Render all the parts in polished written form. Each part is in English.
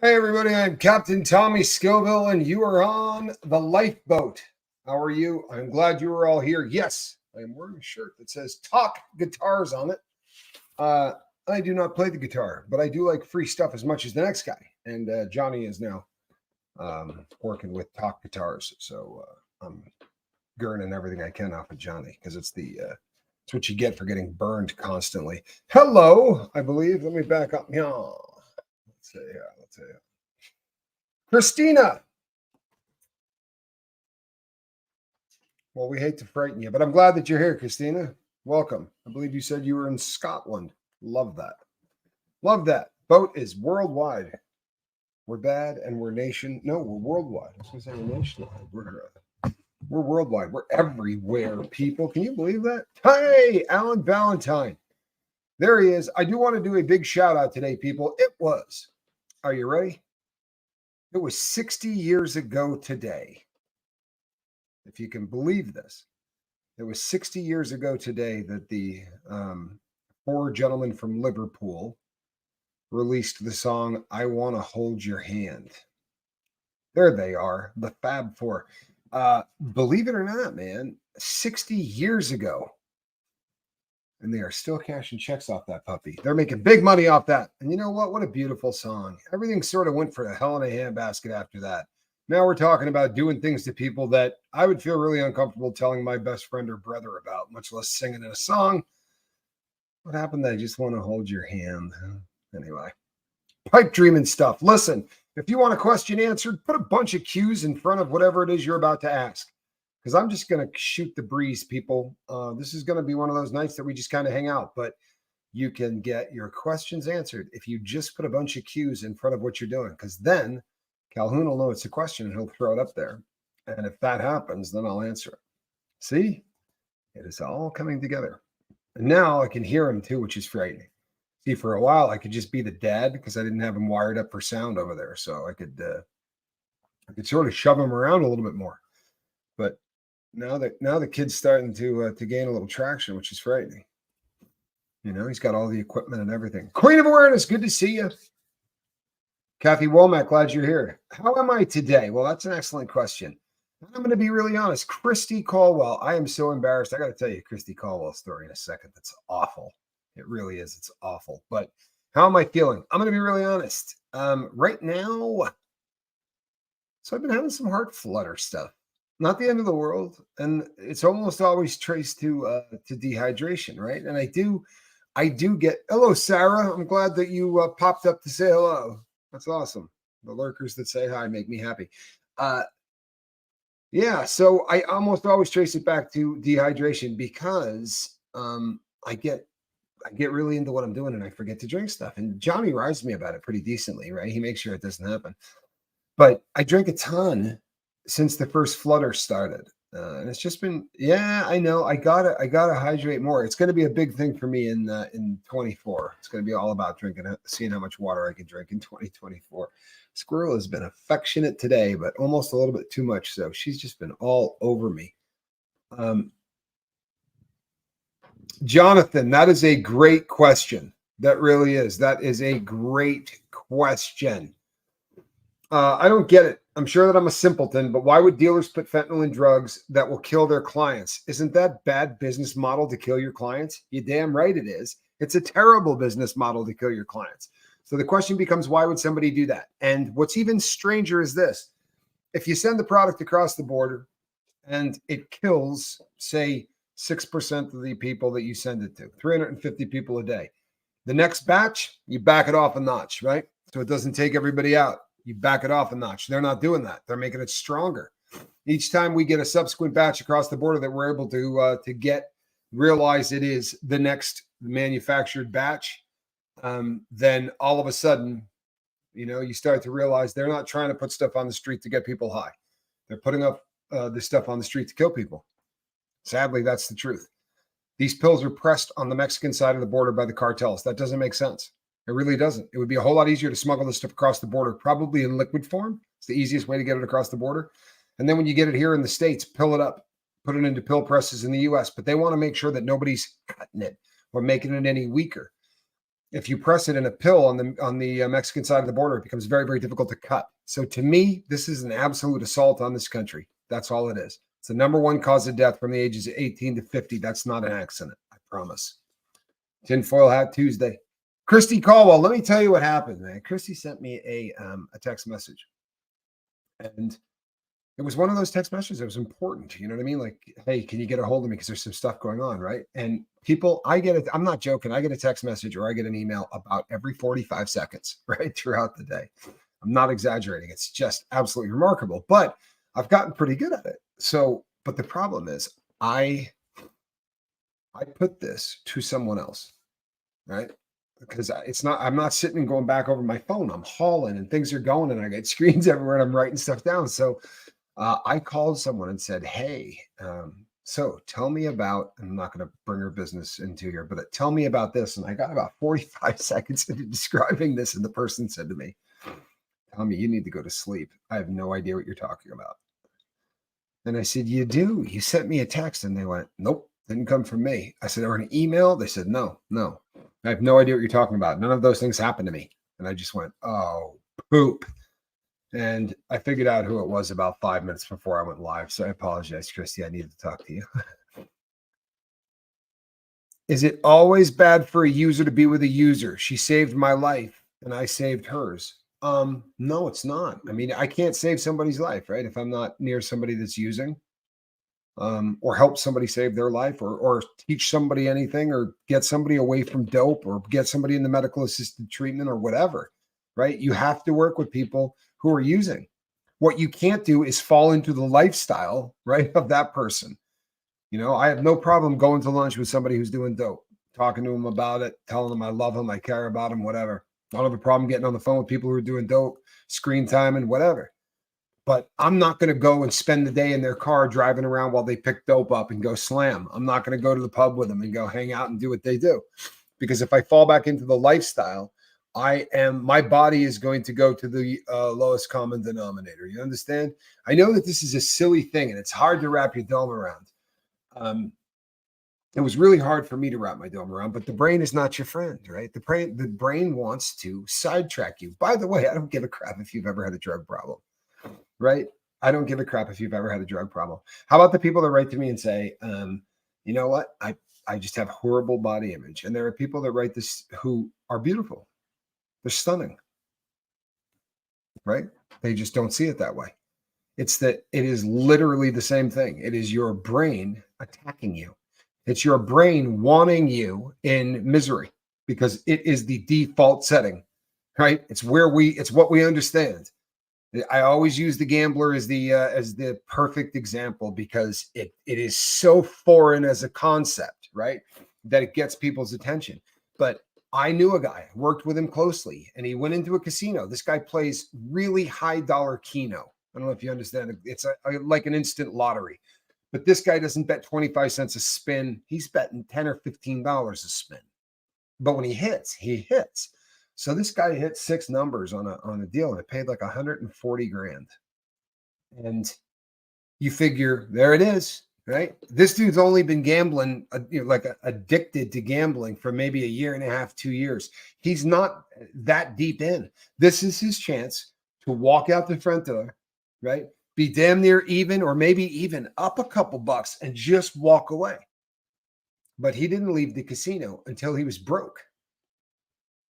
Hey everybody, I'm Captain Tommy Scoville and you are on the lifeboat. How are you? I'm glad you are all here. Yes, I am wearing a shirt that says Talk Guitars on it. I do not play the guitar, but I do like free stuff as much as the next guy. And Johnny is now working with Talk Guitars. So I'm gurning everything I can off of Johnny because it's what you get for getting burned constantly. Hello, I believe. Let me back up. Yeah. Let's see. Christina. Well, we hate to frighten you, but I'm glad that you're here, Christina. Welcome. I believe you said you were in Scotland. Love that. Love that. Boat is worldwide. We're bad and we're nation. No, we're worldwide. I was going to say we're nationwide. We're worldwide. We're everywhere, people. Can you believe that? Hey, Alan Valentine. There he is. I do want to do a big shout out today, people. Are you ready? It was 60 years ago today. If you can believe this, it was 60 years ago today that the four gentlemen from Liverpool released the song, I Want to Hold Your Hand. There they are, the Fab Four. Believe it or not, man, 60 years ago. And they are still cashing checks off that puppy. They're making big money off that. And you know what? What a beautiful song. Everything sort of went for the hell in a handbasket after that. Now we're talking about doing things to people that I would feel really uncomfortable telling my best friend or brother about, much less singing in a song. What happened? I just want to hold your hand. Anyway, pipe dreaming stuff. Listen, if you want a question answered, put a bunch of cues in front of whatever it is you're about to ask. Because I'm just going to shoot the breeze, people. This is going to be one of those nights that we just kind of hang out. But you can get your questions answered if you just put a bunch of cues in front of what you're doing. Because then Calhoun will know it's a question and he'll throw it up there. And if that happens, then I'll answer it. See? It is all coming together. And now I can hear him too, which is frightening. See, for a while, I could just be the dad because I didn't have him wired up for sound over there. So I could sort of shove him around a little bit more. But now the kid's starting to gain a little traction, which is frightening. You know, he's got all the equipment and everything. Queen of Awareness, good to see you. Kathy Womack, glad you're here. How am I today? Well, that's an excellent question. I'm going to be really honest. Christy Caldwell, I am so embarrassed. I got to tell you Christy Caldwell's story in a second. That's awful. It really is. It's awful. But how am I feeling? I'm going to be really honest. Right now, so I've been having some heart flutter stuff. Not the end of the world, and it's almost always traced to dehydration, right? And I do get hello, Sarah. I'm glad that you popped up to say hello. That's awesome. The lurkers that say hi make me happy. Yeah, so I almost always trace it back to dehydration because I get really into what I'm doing and I forget to drink stuff. And Johnny rides me about it pretty decently, right? He makes sure it doesn't happen. But I drink a ton since the first flutter started. And it's just been, yeah, I know. I gotta hydrate more. It's gonna be a big thing for me in 24. It's gonna be all about drinking, seeing how much water I can drink in 2024. Squirrel has been affectionate today, but almost a little bit too much. So she's just been all over me. Jonathan, that is a great question. That really is. That is a great question. I don't get it. I'm sure that I'm a simpleton, but why would dealers put fentanyl in drugs that will kill their clients? Isn't that bad business model to kill your clients? You're damn right it is. It's a terrible business model to kill your clients. So the question becomes, why would somebody do that? And what's even stranger is this. If you send the product across the border and it kills, say, 6% of the people that you send it to, 350 people a day, the next batch, you back it off a notch, right? So it doesn't take everybody out. You back it off a notch. They're not doing that. They're making it stronger. Each time we get a subsequent batch across the border that we're able to realize it is the next manufactured batch, then all of a sudden, you know, you start to realize they're not trying to put stuff on the street to get people high. They're putting up this stuff on the street to kill people. Sadly, that's the truth. These pills are pressed on the Mexican side of the border by the cartels. That doesn't make sense. It really doesn't. It would be a whole lot easier to smuggle this stuff across the border, probably in liquid form. It's the easiest way to get it across the border. And then when you get it here in the States, pill it up, put it into pill presses in the US. But they want to make sure that nobody's cutting it or making it any weaker. If you press it in a pill on the Mexican side of the border, it becomes very, very difficult to cut. So to me, this is an absolute assault on this country. That's all it is. It's the number one cause of death from the ages of 18 to 50. That's not an accident, I promise. Tinfoil Hat Tuesday. Christy Caldwell, let me tell you what happened, man. Christy sent me a text message. And it was one of those text messages that was important. You know what I mean? Like, hey, can you get a hold of me? Because there's some stuff going on, right? And people, I get it. I'm not joking. I get a text message or I get an email about every 45 seconds, right? Throughout the day. I'm not exaggerating. It's just absolutely remarkable. But I've gotten pretty good at it. So, but the problem is I put this to someone else, right? Because I'm not sitting and going back over my phone. I'm hauling and things are going and I got screens everywhere and I'm writing stuff down. So I called someone and said, hey, so tell me about, I'm not going to bring her business into here, but tell me about this. And I got about 45 seconds into describing this. And the person said to me, Tommy, you need to go to sleep. I have no idea what you're talking about. And I said, you do? You sent me a text. And they went, nope, didn't come from me. I said, or an email? They said, no. I have no idea what you're talking about. None of those things happened to me. And I just went, oh, poop. And I figured out who it was about 5 minutes before I went live. So I apologize, Christy. I needed to talk to you. Is it always bad for a user to be with a user? She saved my life and I saved hers. No, it's not. I mean, I can't save somebody's life, right? If I'm not near somebody that's using, or help somebody save their life or teach somebody anything or get somebody away from dope or get somebody in the medical assisted treatment or whatever, right? You have to work with people who are using. What you can't do is fall into the lifestyle, right, of that person. You know, I have no problem going to lunch with somebody who's doing dope, talking to them about it, telling them I love them, I care about them, whatever. I don't have a problem getting on the phone with people who are doing dope, screen time and whatever. But I'm not going to go and spend the day in their car driving around while they pick dope up and go slam. I'm not going to go to the pub with them and go hang out and do what they do. Because if I fall back into the lifestyle, my body is going to go to the lowest common denominator. You understand? I know that this is a silly thing and it's hard to wrap your dome around. It was really hard for me to wrap my dome around, but the brain is not your friend, right? The brain wants to sidetrack you. By the way, I don't give a crap if you've ever had a drug problem, right? I don't give a crap if you've ever had a drug problem. How about the people that write to me and say, you know what? I just have horrible body image. And there are people that write this who are beautiful. They're stunning, right? They just don't see it that way. It's that it is literally the same thing. It is your brain attacking you. It's your brain wanting you in misery because it is the default setting, right? It's what we understand. I always use the gambler as the perfect example because it is so foreign as a concept, right? That it gets people's attention. But I knew a guy, worked with him closely, and he went into a casino. This guy plays really high dollar Keno. I don't know if you understand. It's like an instant lottery. But this guy doesn't bet 25 cents a spin. He's betting $10 or $15 a spin. But when he hits, he hits. So this guy hit 6 numbers on a deal and it paid like 140 grand. And you figure there it is, right? This dude's only been gambling, addicted to gambling for maybe a year and a half, 2 years. He's not that deep in. This is his chance to walk out the front door, right? Be damn near even or maybe even up a couple bucks and just walk away. But he didn't leave the casino until he was broke.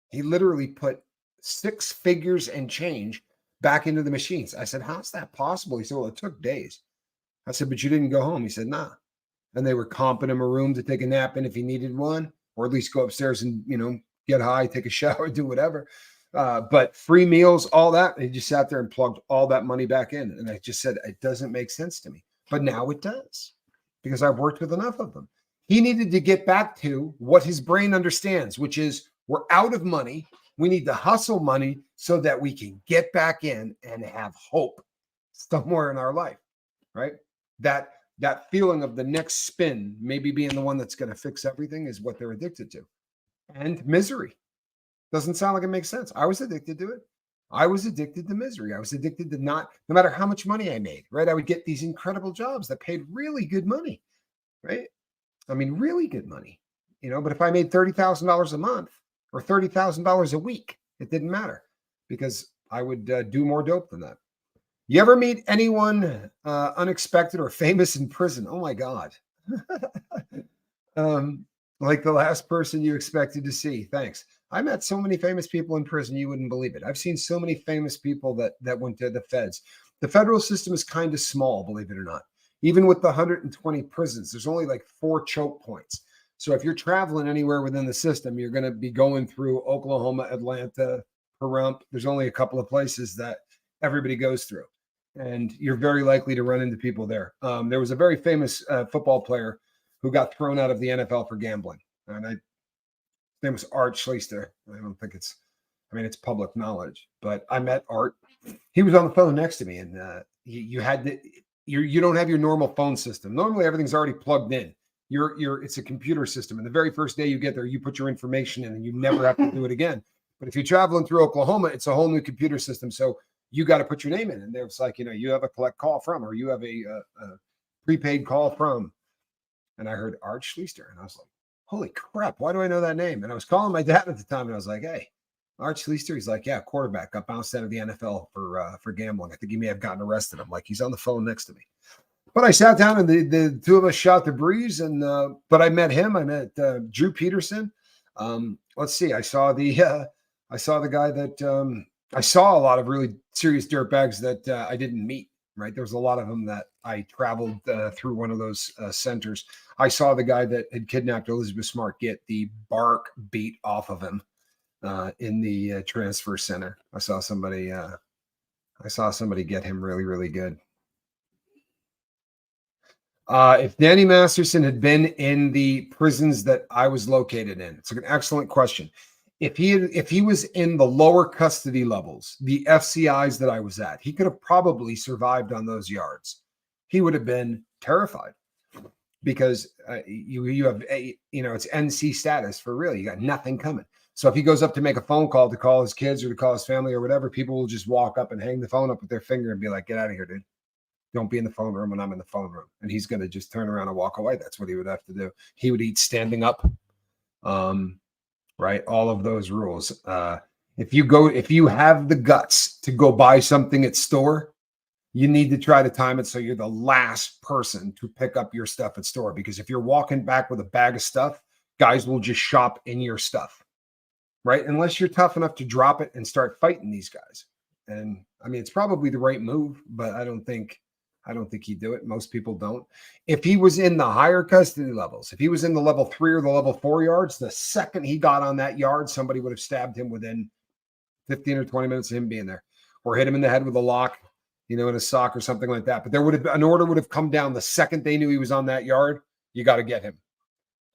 He literally put 6 figures and change back into the machines. I said, how's that possible? He said, well, it took days. I said, but you didn't go home. He said, nah. And they were comping him a room to take a nap in if he needed one, or at least go upstairs and, get high, take a shower, do whatever. But free meals, all that. He just sat there and plugged all that money back in. And I just said, it doesn't make sense to me. But now it does because I've worked with enough of them. He needed to get back to what his brain understands, which is we're out of money. We need to hustle money so that we can get back in and have hope somewhere in our life, right? That feeling of the next spin, maybe being the one that's going to fix everything, is what they're addicted to. And misery. Doesn't sound like it makes sense. I was addicted to it. I was addicted to misery. I was addicted to no matter how much money I made, right? I would get these incredible jobs that paid really good money, right? I mean, really good money, but if I made $30,000 a month, or $30,000 a week. It didn't matter because I would do more dope than that. You ever meet anyone unexpected or famous in prison? Oh my God. Like the last person you expected to see. Thanks. I met so many famous people in prison, you wouldn't believe it. I've seen so many famous people that went to the feds. The federal system is kind of small, believe it or not. Even with the 120 prisons, there's only like 4 choke points. So if you're traveling anywhere within the system, you're going to be going through Oklahoma, Atlanta, Pahrump. There's only a couple of places that everybody goes through. And you're very likely to run into people there. There was a very famous football player who got thrown out of the NFL for gambling. And his name was Art Schleister. I don't think it's public knowledge, but I met Art. He was on the phone next to me, and you don't have your normal phone system. Normally everything's already plugged in. It's a computer system. And the very first day you get there, you put your information in and you never have to do it again. But if you're traveling through Oklahoma, it's a whole new computer system. So you got to put your name in. And there's like, you have a collect call from, or you have a prepaid call from. And I heard Art Schleister. And I was like, holy crap, why do I know that name? And I was calling my dad at the time. And I was like, hey, Art Schleister. He's like, yeah, quarterback got bounced out of the NFL for gambling. I think he may have gotten arrested. I'm like, he's on the phone next to me. But I sat down and the two of us shot the breeze. And but I met him. I met Drew Peterson. Let's see. I saw the guy that I saw a lot of really serious dirtbags that I didn't meet. Right, there was a lot of them that I traveled through one of those centers. I saw the guy that had kidnapped Elizabeth Smart get the bark beat off of him in the transfer center. I saw somebody get him really, really good. If Danny Masterson had been in the prisons that I was located in, it's an excellent question. If he was in the lower custody levels, the FCIs that I was at, he could have probably survived on those yards. He would have been terrified because you have it's NC status for real. You got nothing coming. So if he goes up to make a phone call to call his kids or to call his family or whatever, people will just walk up and hang the phone up with their finger and be like, "Get out of here, dude. Don't be in the phone room when I'm in the phone room." And he's going to just turn around and walk away. That's what he would have to do. He would eat standing up. Right. All of those rules. If you have the guts to go buy something at store, you need to try to time it so you're the last person to pick up your stuff at store. Because if you're walking back with a bag of stuff, guys will just shop in your stuff. Right. Unless you're tough enough to drop it and start fighting these guys. And it's probably the right move, but I don't think he'd do it. Most people don't. If he was in the higher custody levels, if he was in the level 3 or the level 4 yards, the second he got on that yard, somebody would have stabbed him within 15 or 20 minutes of him being there, or hit him in the head with a lock, in a sock or something like that. But an order would have come down the second they knew he was on that yard. You got to get him.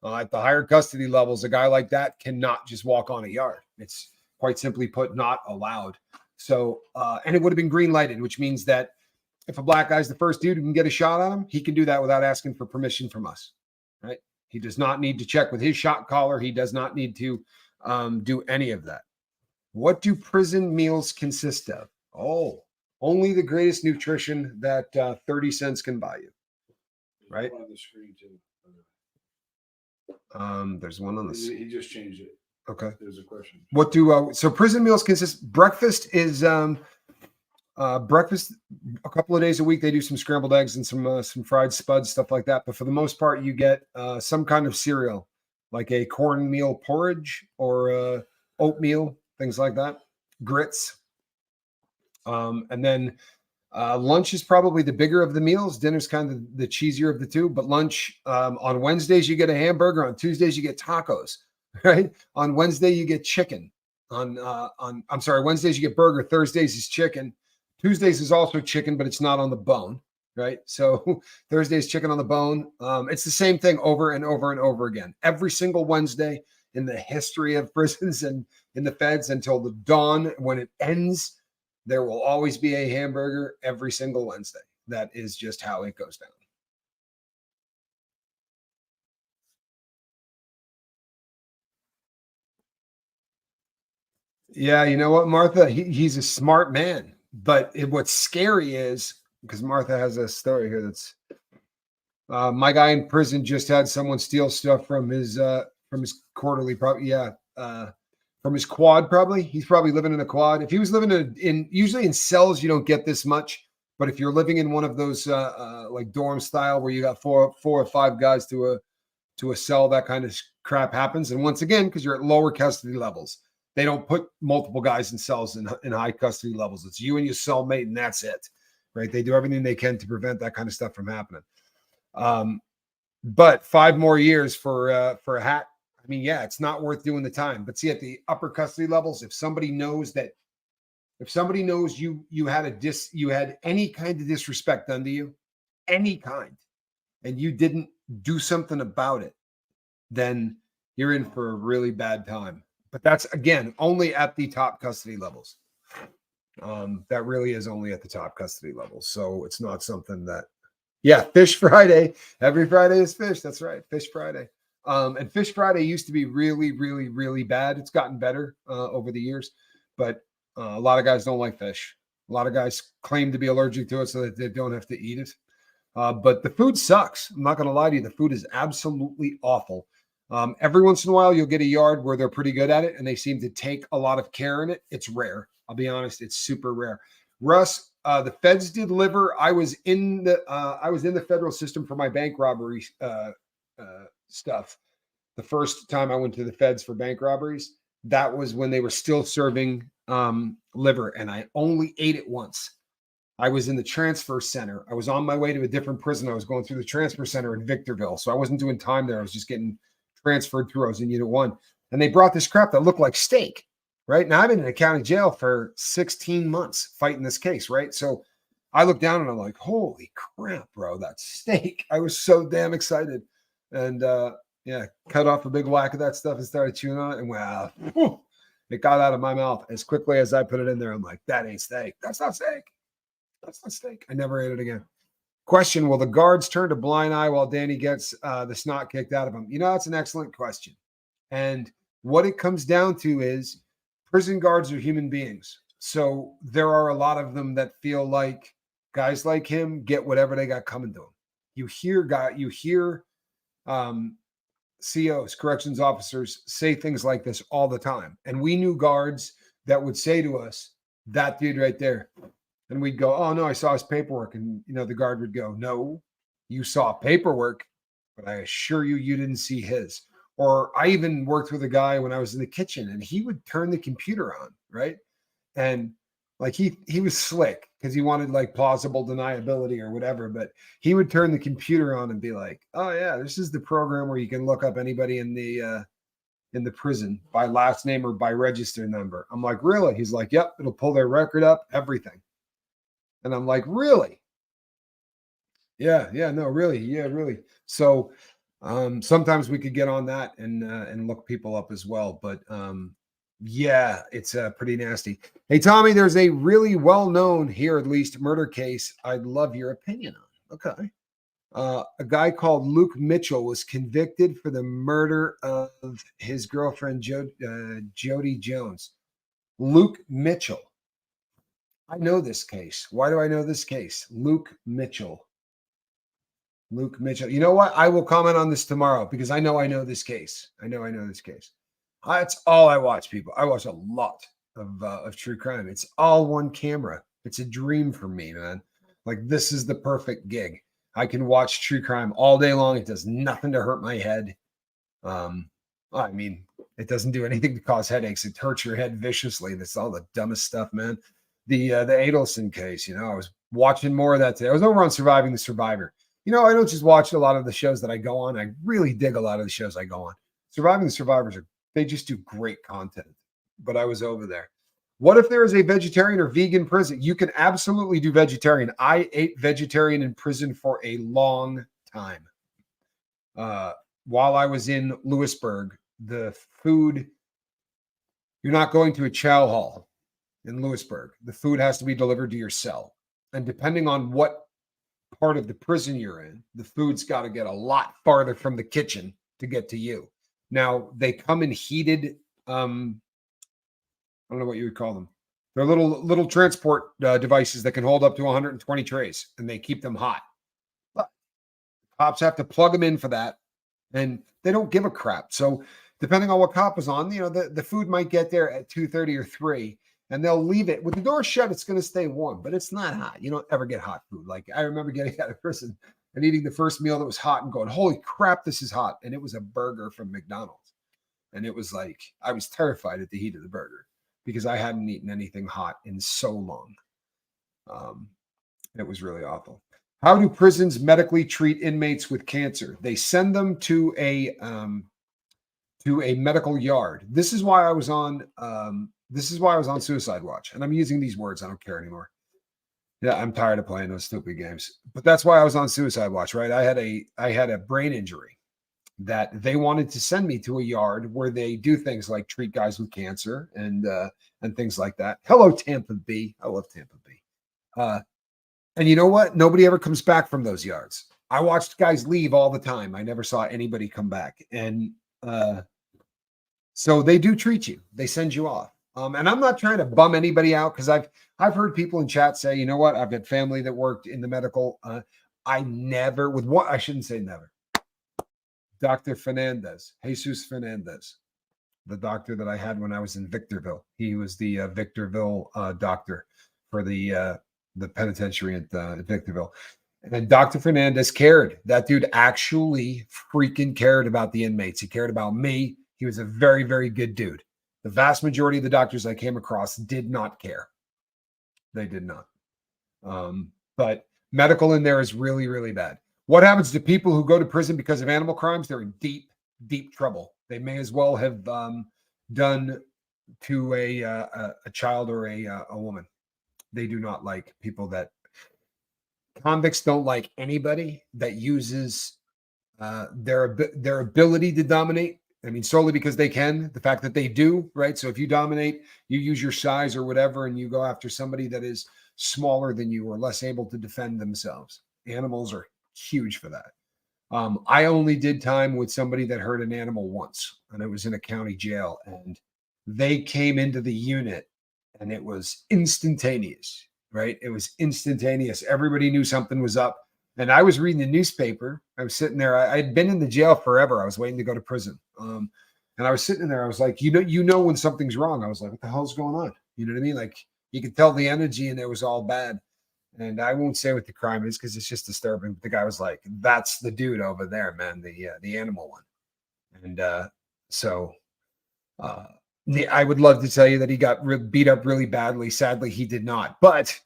At the higher custody levels, a guy like that cannot just walk on a yard. It's quite simply put, not allowed. So, and it would have been green lighted, which means that if a black guy's the first dude who can get a shot on him, he can do that without asking for permission from us, right? He does not need to check with his shot caller. He does not need to do any of that. What do prison meals consist of? Oh, only the greatest nutrition that 30 cents can buy you, right? On the screen too. There's one on the. He just changed it. Okay. There's a question. What do so prison meals consist? Breakfast is breakfast a couple of days a week. They do some scrambled eggs and some fried spuds, stuff like that. But for the most part, you get some kind of cereal, like a cornmeal porridge or oatmeal, things like that, grits. And then lunch is probably the bigger of the meals. Dinner's kind of the cheesier of the two. But lunch on Wednesdays you get a hamburger. On Tuesdays you get tacos. Right? On Wednesday you get chicken. Wednesdays you get burger. Thursdays is chicken. Tuesdays is also chicken, but it's not on the bone, right? So Thursday's chicken on the bone. It's the same thing over and over and over again. Every single Wednesday in the history of prisons and in the feds until the dawn, when it ends, there will always be a hamburger every single Wednesday. That is just how it goes down. Yeah, you know what, Martha? He's a smart man. But what's scary is, because Martha has a story here that's my guy in prison just had someone steal stuff from his quarterly property. Yeah. from his quad, probably. He's probably living in a quad. If he was living in usually in cells, you don't get this much. But if you're living in one of those like dorm style where you got four or five guys to a cell, that kind of crap happens. And once again, because you're at lower custody levels, they don't put multiple guys in cells in high custody levels. It's you and your cellmate, and that's it, right? They do everything they can to prevent that kind of stuff from happening. But 5 more years for a hat. I mean, yeah, it's not worth doing the time. But see, at the upper custody levels, if somebody knows you had any kind of disrespect done to you, any kind, and you didn't do something about it, then you're in for a really bad time. But that's, again, only at the top custody levels. That really is only at the top custody levels. So it's not something that, yeah, Fish Friday. Every Friday is fish. That's right. Fish Friday. And Fish Friday used to be really, really, really bad. It's gotten better over the years. But a lot of guys don't like fish. A lot of guys claim to be allergic to it so that they don't have to eat it. But the food sucks. I'm not going to lie to you. The food is absolutely awful. Every once in a while, you'll get a yard where they're pretty good at it and they seem to take a lot of care in it. It's rare. I'll be honest. It's super rare. Russ, the feds did liver. I was in the federal system for my bank robbery stuff. The first time I went to the feds for bank robberies, that was when they were still serving liver, and I only ate it once. I was in the transfer center. I was on my way to a different prison. I was going through the transfer center in Victorville. So I wasn't doing time there. I was just getting transferred through. I was in Unit 1. And they brought this crap that looked like steak, right? Now, I've been in a county jail for 16 months fighting this case, right? So I look down and I'm like, holy crap, bro, that's steak. I was so damn excited. And yeah, cut off a big whack of that stuff and started chewing on it. And wow, it got out of my mouth as quickly as I put it in there. I'm like, that ain't steak. That's not steak. That's not steak. I never ate it again. Question: will the guards turn a blind eye while Danny gets the snot kicked out of him? You know, that's an excellent question. And what it comes down to is prison guards are human beings. So there are a lot of them that feel like guys like him get whatever they got coming to them. You hear COs, corrections officers, say things like this all the time. And we knew guards that would say to us, that dude right there. And we'd go, oh, no, I saw his paperwork. And, you know, the guard would go, no, you saw paperwork, but I assure you, you didn't see his. Or I even worked with a guy when I was in the kitchen and he would turn the computer on, right? And like he was slick because he wanted like plausible deniability or whatever, but he would turn the computer on and be like, oh, yeah, this is the program where you can look up anybody in the prison by last name or by register number. I'm like, really? He's like, yep, it'll pull their record up, everything. And I'm like, really? Yeah, no, really. Yeah, really. So sometimes we could get on that and look people up as well. But yeah, it's pretty nasty. Hey, Tommy, there's a really well-known here, at least, murder case I'd love your opinion on. Okay. A guy called Luke Mitchell was convicted for the murder of his girlfriend, Jody Jones. Luke Mitchell. I know this case. Why do I know this case? Luke Mitchell. You know what? I will comment on this tomorrow because I know this case. I know this case. That's all I watch, people. I watch a lot of true crime. It's all one camera. It's a dream for me, man. Like, this is the perfect gig. I can watch true crime all day long. It does nothing to hurt my head. I mean, it doesn't do anything to cause headaches. It hurts your head viciously. That's all the dumbest stuff, man. The Adelson case, you know, I was watching more of that today. I was over on Surviving the Survivor. You know, I don't just watch a lot of the shows that I go on. I really dig a lot of the shows I go on. Surviving the Survivors, they just do great content. But I was over there. What if there is a vegetarian or vegan prison? You can absolutely do vegetarian. I ate vegetarian in prison for a long time. While I was in Lewisburg, the food, you're not going to a chow hall in Lewisburg. The food has to be delivered to your cell. And depending on what part of the prison you're in, the food's got to get a lot farther from the kitchen to get to you. Now, they come in heated, I don't know what you would call them. They're little transport devices that can hold up to 120 trays, and they keep them hot. But cops have to plug them in for that, and they don't give a crap. So depending on what cop was on, the food might get there at 2:30 or 3, and they'll leave it with the door shut. It's going to stay warm, but it's not hot. You don't ever get hot food. Like I remember getting out of prison and eating the first meal that was hot and going, holy crap, this is hot. And it was a burger from McDonald's. And it was like, I was terrified at the heat of the burger because I hadn't eaten anything hot in so long. It was really awful. How do prisons medically treat inmates with cancer? They send them to a medical yard. This is why I was on suicide watch. And I'm using these words. I don't care anymore. Yeah, I'm tired of playing those stupid games. But that's why I was on suicide watch, right? I had a brain injury that they wanted to send me to a yard where they do things like treat guys with cancer and things like that. Hello, Tampa Bay. I love Tampa Bay. And you know what? Nobody ever comes back from those yards. I watched guys leave all the time. I never saw anybody come back. And so they do treat you. They send you off. And I'm not trying to bum anybody out because I've heard people in chat say, you know what? I've got family that worked in the medical. I shouldn't say never. Dr. Fernandez, Jesus Fernandez, the doctor that I had when I was in Victorville. He was the Victorville doctor for the penitentiary at Victorville. And Dr. Fernandez cared. That dude actually freaking cared about the inmates. He cared about me. He was a very, very good dude. The vast majority of the doctors I came across did not care. They did not. But medical in there is really, really bad. What happens to people who go to prison because of animal crimes? They're in deep, deep trouble. They may as well have done to a child or a woman. They do not like people that convicts don't like anybody that uses their ability to dominate. I mean, solely because they can, the fact that they do, right? So if you dominate, you use your size or whatever, and you go after somebody that is smaller than you or less able to defend themselves. Animals are huge for that. I only did time with somebody that hurt an animal once, and it was in a county jail, and they came into the unit and it was instantaneous, right? It was instantaneous. Everybody knew something was up. And I was reading the newspaper. I was sitting there. I had been in the jail forever. I was waiting to go to prison. And I was sitting there. I was like, you know when something's wrong. I was like, what the hell's going on? You know what I mean? Like you could tell the energy and it was all bad. And I won't say what the crime is because it's just disturbing. But the guy was like, that's the dude over there, man, the animal one. And I would love to tell you that he got beat up really badly. Sadly, he did not. But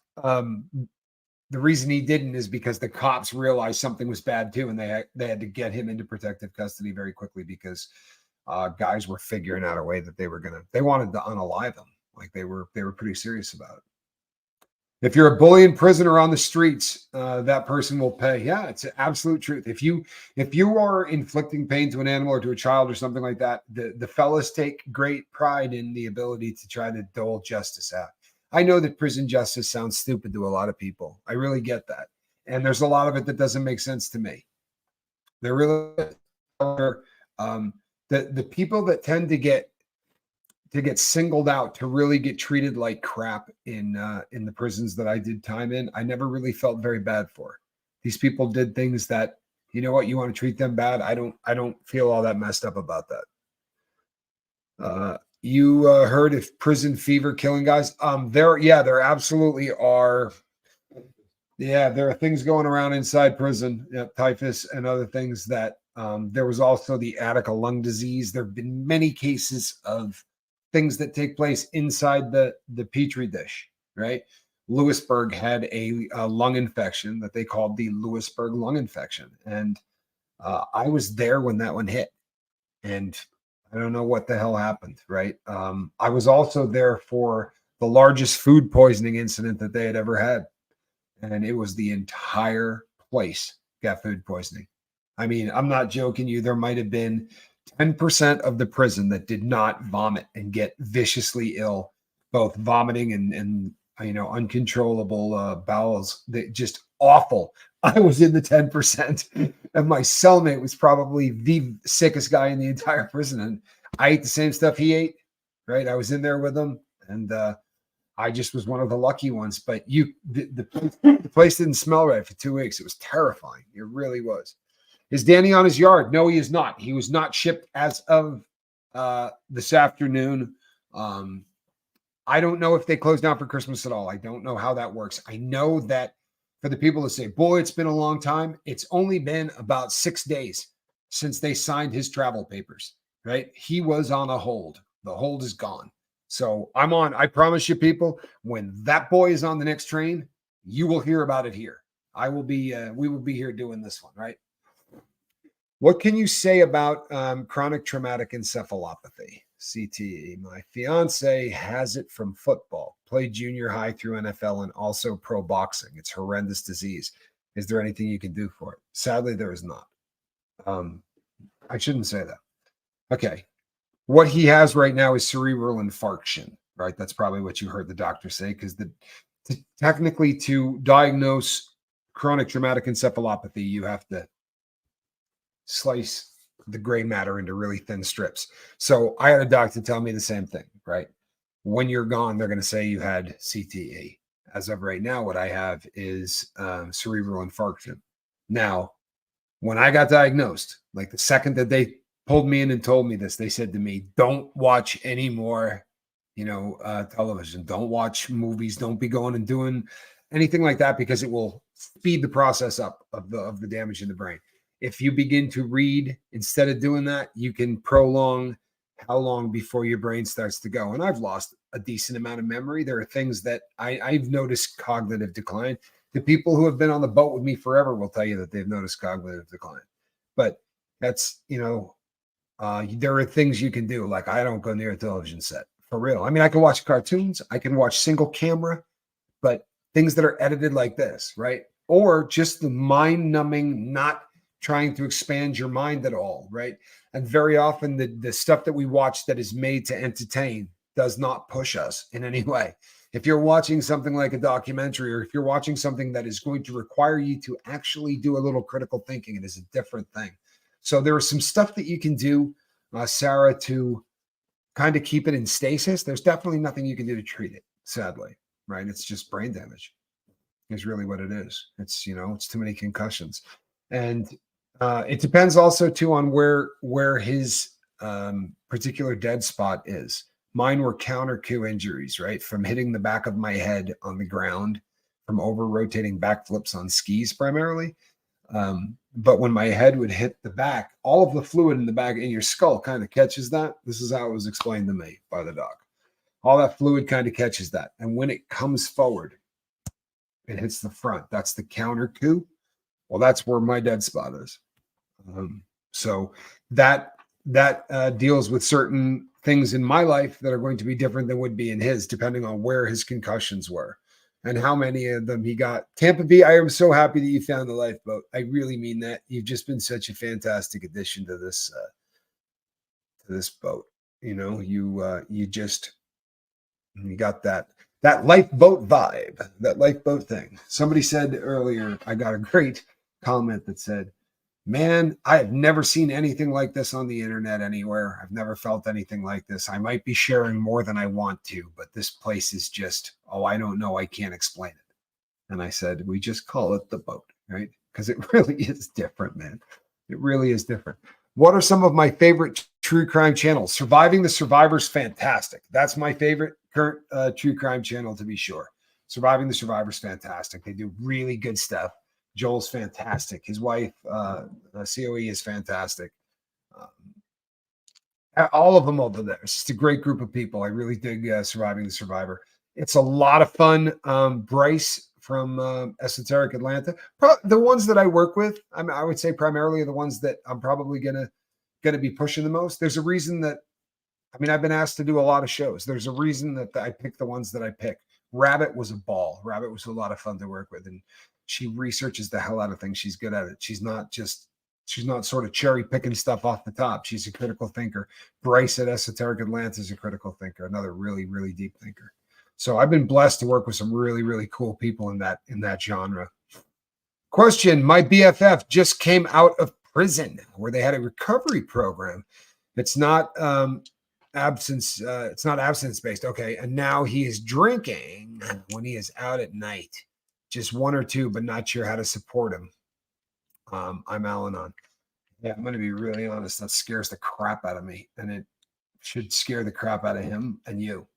the reason he didn't is because the cops realized something was bad too, and they had to get him into protective custody very quickly because guys were figuring out a way that they wanted to unalive him. Like they were pretty serious about it. If you're a bully in prison or on the streets, that person will pay. Yeah, it's an absolute truth. If you are inflicting pain to an animal or to a child or something like that, the fellas take great pride in the ability to try to dole justice out. I know that prison justice sounds stupid to a lot of people. I really get that. And there's a lot of it that doesn't make sense to me. There really are the people that tend to get singled out to really get treated like crap in the prisons that I did time in. I never really felt very bad for. These people did things that, you know what, you want to treat them bad. I don't feel all that messed up about that. You heard of prison fever killing guys? There absolutely are. Yeah, there are things going around inside prison, typhus and other things that there was also the Attica lung disease. There have been many cases of things that take place inside the petri dish, right? Lewisburg had a lung infection that they called the Lewisburg lung infection. And I was there when that one hit. And I don't know what the hell happened, right? I was also there for the largest food poisoning incident that they had ever had. And it was the entire place got food poisoning. I mean, I'm not joking you. There might have been 10% of the prison that did not vomit and get viciously ill, both vomiting and uncontrollable bowels. That just awful. I was in the 10%, and my cellmate was probably the sickest guy in the entire prison. And I ate the same stuff he ate, right? I was in there with him, and I just was one of the lucky ones. But the place didn't smell right for 2 weeks. It was terrifying. It really was. Is Danny on his yard? No, he is not. He was not shipped as of this afternoon. I don't know if they close down for Christmas at all. I don't know how that works. I know that for the people that say, boy, it's been a long time, it's only been about 6 days since they signed his travel papers, right? He was on a hold. The hold is gone. So I'm on, I promise you, people, when that boy is on the next train, you will hear about it here. We will be here doing this one, right? What can you say about chronic traumatic encephalopathy, CTE? My fiance has it from football, played junior high through NFL and also pro boxing. It's horrendous disease. Is there anything you can do for it? Sadly, there is not. I shouldn't say that. Okay. What he has right now is cerebral infarction, right? That's probably what you heard the doctor say, because technically to diagnose chronic traumatic encephalopathy, you have to slice the gray matter into really thin strips. So I had a doctor tell me the same thing, right? When you're gone, they're going to say you had CTE. As of right now, what I have is cerebral infarction. Now, when I got diagnosed, like the second that they pulled me in and told me this, they said to me, don't watch any more, television. Don't watch movies. Don't be going and doing anything like that, because it will speed the process up of the damage in the brain. If you begin to read instead of doing that, you can prolong how long before your brain starts to go. And I've lost a decent amount of memory. There are things that I've noticed cognitive decline. The people who have been on the boat with me forever will tell you that they've noticed cognitive decline. But that's, there are things you can do. Like, I don't go near a television set, for real. I mean, I can watch cartoons, I can watch single camera, but things that are edited like this, right? Or just the mind numbing, not trying to expand your mind at all, right? And very often the stuff that we watch that is made to entertain does not push us in any way. If you're watching something like a documentary, or if you're watching something that is going to require you to actually do a little critical thinking, it is a different thing. So there is some stuff that you can do, Sarah, to kind of keep it in stasis. There's definitely nothing you can do to treat it, sadly, right? It's just brain damage is really what it is. It's, it's too many concussions. And it depends also too on where his particular dead spot is. Mine were counter coup injuries, right? From hitting the back of my head on the ground, from over rotating backflips on skis primarily. But when my head would hit the back, all of the fluid in the back in your skull kind of catches that. This is how it was explained to me by the doc. All that fluid kind of catches that. And when it comes forward, it hits the front. That's the counter coup. Well, that's where my dead spot is. So that deals with certain things in my life that are going to be different than would be in his, depending on where his concussions were and how many of them he got. Tampa Bay, I am so happy that you found the lifeboat. I really mean that. You've just been such a fantastic addition to this boat. You got that lifeboat vibe, that lifeboat thing. Somebody said earlier, I got a great comment that said, man, I have never seen anything like this on the internet anywhere. I've never felt anything like this. I might be sharing more than I want to, but this place is just, I don't know. I can't explain it. And I said, we just call it the boat, right? Because it really is different, man. It really is different. What are some of my favorite true crime channels? Surviving the Survivor's fantastic. That's my favorite current true crime channel, to be sure. Surviving the Survivor's fantastic. They do really good stuff. Joel's fantastic. His wife, COE, is fantastic. All of them over there. It's just a great group of people. I really dig Surviving the Survivor. It's a lot of fun. Bryce from Esoteric Atlanta. The ones that I work with, I would say primarily are the ones that I'm probably gonna be pushing the most. There's a reason that, I've been asked to do a lot of shows. There's a reason that I pick the ones that I pick. Rabbit was a ball. Rabbit was a lot of fun to work with, and she researches the hell out of things. She's good at it. She's not sort of cherry picking stuff off the top. She's a critical thinker. Bryce at Esoteric Atlanta is a critical thinker, another really, really deep thinker. So I've been blessed to work with some really, really cool people in that genre. Question: my BFF just came out of prison where they had a recovery program. It's not absence. It's not abstinence based. Okay, and now he is drinking when he is out at night. Just one or two, but not sure how to support him. I'm Al-Anon. Yeah, I'm going to be really honest. That scares the crap out of me, and should scare the crap out of him and you.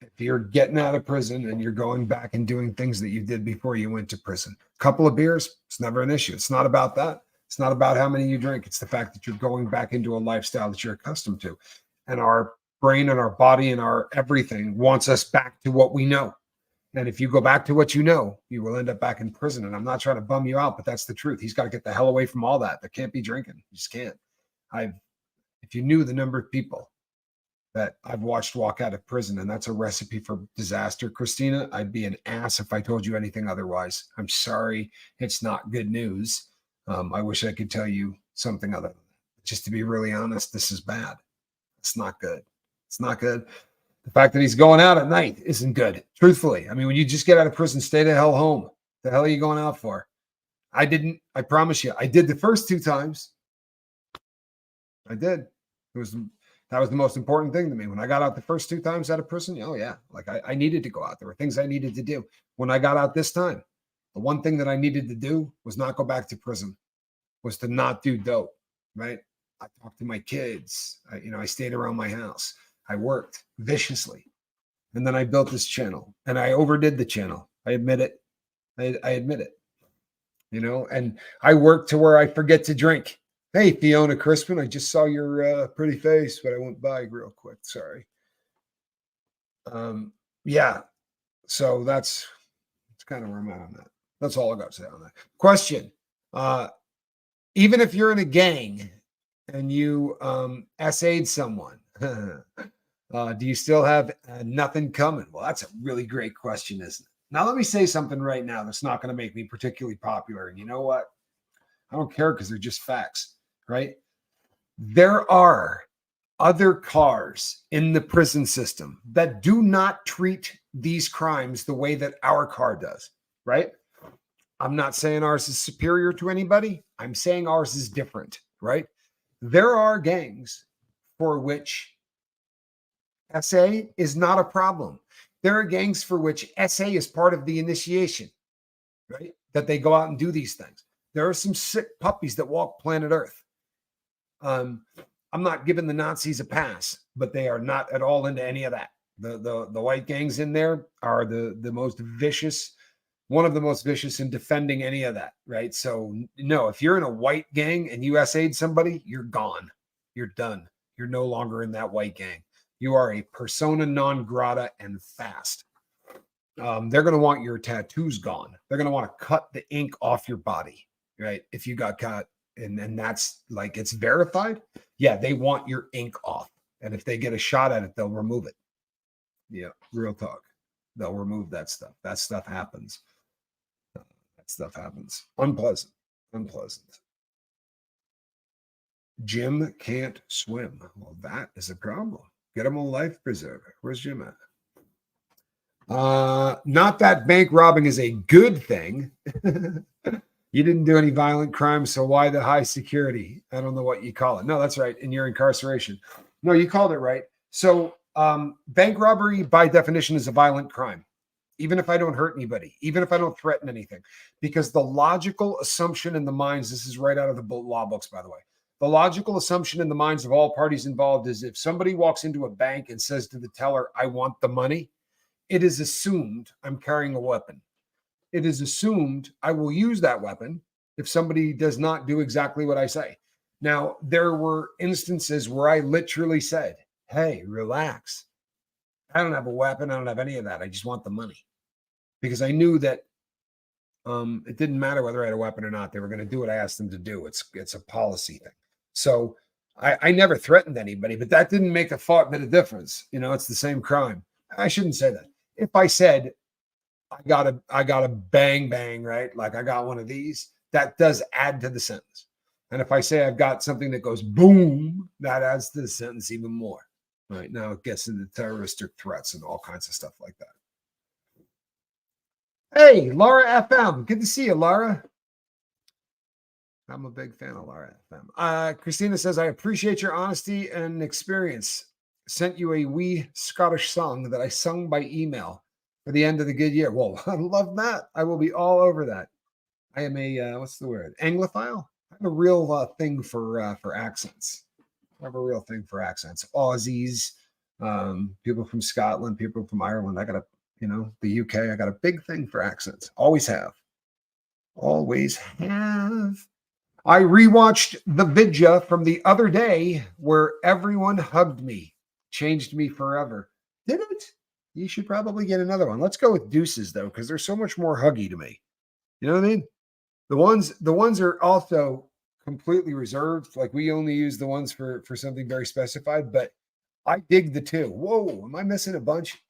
If you're getting out of prison and you're going back and doing things that you did before you went to prison, a couple of beers, it's never an issue. It's not about that. It's not about how many you drink. It's the fact that you're going back into a lifestyle that you're accustomed to. And our brain and our body and our everything wants us back to what we know. And if you go back to what you know, you will end up back in prison. And I'm not trying to bum you out, but that's the truth. He's got to get the hell away from all that. There can't be drinking. You just can't. If you knew the number of people that I've watched walk out of prison, and that's a recipe for disaster, Christina, I'd be an ass if I told you anything otherwise. I'm sorry. It's not good news. I wish I could tell you something other than that. Just to be really honest, this is bad. It's not good. It's not good. The fact that he's going out at night isn't good. Truthfully. I mean, when you just get out of prison, stay the hell home. The hell are you going out for? I didn't. I promise you. I did the first 2 times. I did. That was the most important thing to me. When I got out the first 2 times out of prison, oh yeah, like I needed to go out. There were things I needed to do. When I got out this time, the one thing that I needed to do was not go back to prison, was to not do dope, right? I talked to my kids. I stayed around my house. I worked viciously. And then I built this channel and I overdid the channel. I admit it. I admit it, and I worked to where I forget to drink. Hey, Fiona Crispin, I just saw your pretty face, but I went by real quick. Sorry. Yeah. So that's kind of where I'm at on that. That's all I got to say on that. Question. Even if you're in a gang and you SA'd someone, do you still have nothing coming? Well, that's a really great question, isn't it? Now, let me say something right now that's not going to make me particularly popular. And you know what? I don't care because they're just facts. Right? There are other cars in the prison system that do not treat these crimes the way that our car does, right? I'm not saying ours is superior to anybody. I'm saying ours is different, right? There are gangs for which SA is not a problem. There are gangs for which SA is part of the initiation, right? That they go out and do these things. There are some sick puppies that walk planet Earth. I'm not giving the Nazis a pass, but they are not at all into any of that. The white gangs in there are the most vicious, one of the most vicious in defending any of that, right? So no, if you're in a white gang and you SA'd somebody, you're gone. You're done. You're no longer in that white gang. You are a persona non grata and fast. They're going to want your tattoos gone. They're going to want to cut the ink off your body, right? If you got caught. And that's like, it's verified. Yeah, they want your ink off. And if they get a shot at it, they'll remove it. Yeah, real talk. They'll remove that stuff. That stuff happens. Unpleasant. Jim can't swim. Well, that is a problem. Get him a life preserver. Where's Jim at? Not that bank robbing is a good thing. You didn't do any violent crimes, so why the high security? I don't know what you call it. No, that's right. In your incarceration. No, you called it right. So bank robbery, by definition, is a violent crime, even if I don't hurt anybody, even if I don't threaten anything. Because the logical assumption in the minds, this is right out of the law books, by the way. The logical assumption in the minds of all parties involved is if somebody walks into a bank and says to the teller, I want the money, it is assumed I'm carrying a weapon. It is assumed I will use that weapon if somebody does not do exactly what I say. Now, there were instances where I literally said, hey, relax. I don't have a weapon. I don't have any of that. I just want the money. Because I knew that it didn't matter whether I had a weapon or not. They were going to do what I asked them to do. It's a policy thing. So I never threatened anybody, but that didn't make a bit of difference. It's the same crime. I shouldn't say that. If I said, I got a bang, right? Like I got one of these, that does add to the sentence. And if I say I've got something that goes boom, that adds to the sentence even more. Right now it gets into terroristic threats and all kinds of stuff like that. Hey, Laura FM. Good to see you, Laura. I'm a big fan of Laura FM. Christina says, I appreciate your honesty and experience. Sent you a wee Scottish song that I sung by email for the end of the good year. Well, I love that. I will be all over that. I am a, what's the word? Anglophile? I have a real thing for accents. I have a real thing for accents. Aussies, people from Scotland, people from Ireland. I got a, the UK. I got a big thing for accents. Always have. Always have. I rewatched the vidya from the other day where everyone hugged me, changed me forever. Did it? You should probably get another one. Let's go with deuces though, because they're so much more huggy to me. You know what I mean? The ones are also completely reserved. Like we only use the ones for something very specified, but I dig the two. Whoa, am I missing a bunch?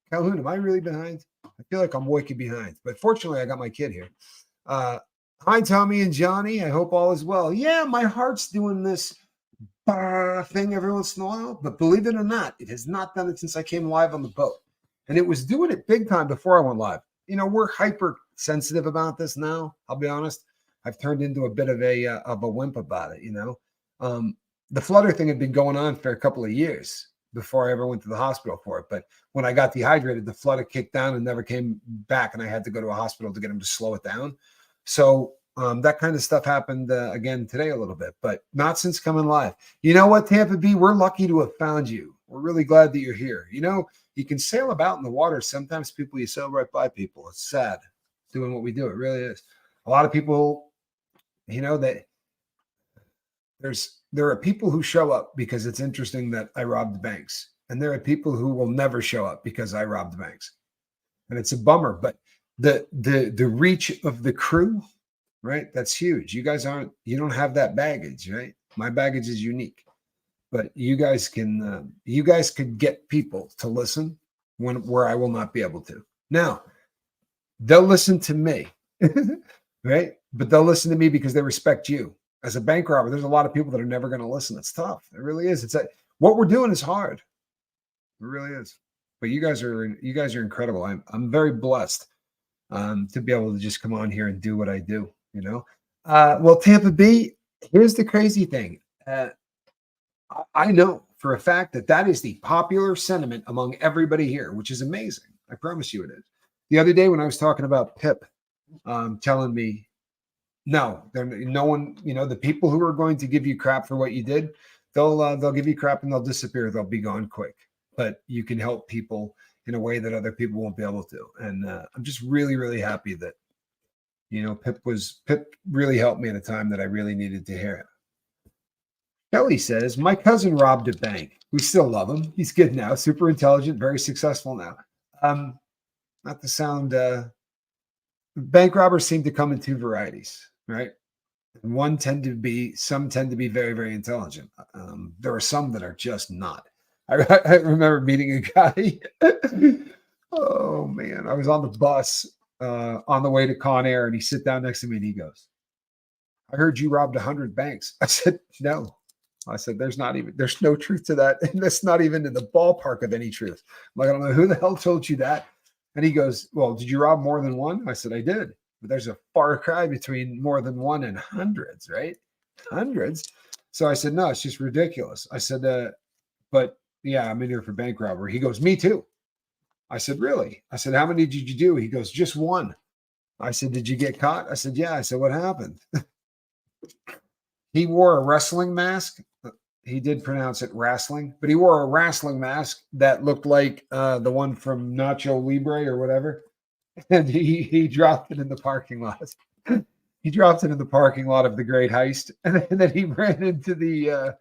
Calhoun, am I really behind? I feel like I'm wicked behind, but fortunately I got my kid here. Hi, Tommy and Johnny. I hope all is well. Yeah, my heart's doing this thing every once in a while, but believe it or not, it has not done it since I came live on the boat. And it was doing it big time before I went live. We're hyper sensitive about this now. I'll be honest. I've turned into a bit of a wimp about it. The flutter thing had been going on for a couple of years before I ever went to the hospital for it. But when I got dehydrated, the flutter kicked down and never came back, and I had to go to a hospital to get him to slow it down. So that kind of stuff happened again today a little bit, but not since coming live. You know what, Tampa B? We're lucky to have found you. We're really glad that you're here. You can sail about in the water. Sometimes you sail right by people. It's sad doing what we do. It really is. A lot of people, that there are people who show up because it's interesting that I robbed banks. And there are people who will never show up because I robbed banks. And it's a bummer, but the reach of the crew, right? That's huge. You don't have that baggage, right? My baggage is unique, but you guys could get people to listen where I will not be able to. Now, they'll listen to me, right? But they'll listen to me because they respect you. As a bank robber, there's a lot of people that are never going to listen. It's tough. It really is. What we're doing is hard. It really is. But you guys are incredible. I'm very blessed to be able to just come on here and do what I do. Well, Tampa B, here's the crazy thing. I know for a fact that is the popular sentiment among everybody here, which is amazing. I promise you it is. The other day when I was talking about Pip, telling me, no one, the people who are going to give you crap for what you did, they'll give you crap and they'll disappear. They'll be gone quick. But you can help people in a way that other people won't be able to. And I'm just really, really happy that, Pip really helped me at a time that I really needed to hear it. Kelly says, my cousin robbed a bank. We still love him. He's good now, super intelligent, very successful now. Not to sound, bank robbers seem to come in two varieties, right? And some tend to be very, very intelligent. There are some that are just not. I remember meeting a guy. Oh man, I was on the bus on the way to Con Air, and he sit down next to me and he goes, I heard you robbed 100 banks. I said, no. I said, there's no truth to that. And that's not even in the ballpark of any truth. I'm like, I don't know who the hell told you that. And he goes, well, did you rob more than one? I said, I did. But there's a far cry between more than one and hundreds, right? Hundreds. So I said, no, it's just ridiculous. I said, but yeah, I'm in here for bank robbery. He goes, me too. I said, really? I said, how many did you do? He goes, just one. I said, did you get caught? I said, yeah. I said, what happened? He wore a wrestling mask. He did pronounce it wrestling, but he wore a wrestling mask that looked like the one from Nacho Libre or whatever. And he dropped it in the parking lot. He dropped it in the parking lot of the Great Heist. And then he ran into the